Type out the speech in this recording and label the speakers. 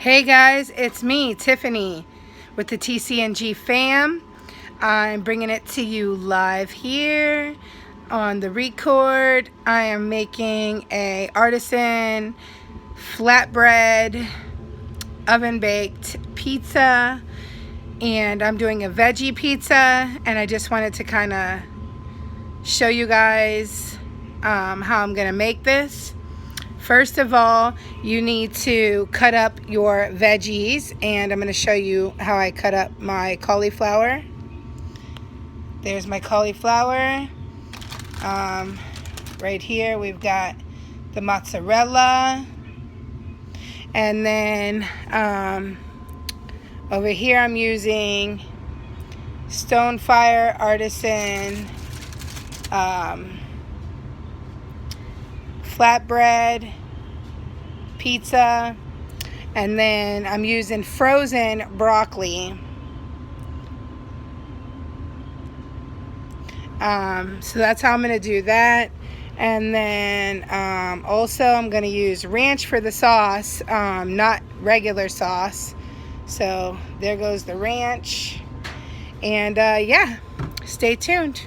Speaker 1: Hey guys, it's me, Tiffany, with the TCNG fam. I'm bringing it to you live here on the record. I am making a Artisan flatbread oven baked pizza, and I'm doing a veggie pizza, and I just wanted to kind of show you guys how I'm gonna make this. First of all, you need to cut up your veggies, and I'm going to show you how I cut up my cauliflower. There's my cauliflower. Right here we've got the mozzarella, and then over here I'm using Stonefire Artisan flatbread pizza, and then I'm using frozen broccoli. So that's how I'm going to do that. And then also I'm going to use ranch for the sauce, not regular sauce. So there goes the ranch. And yeah, stay tuned.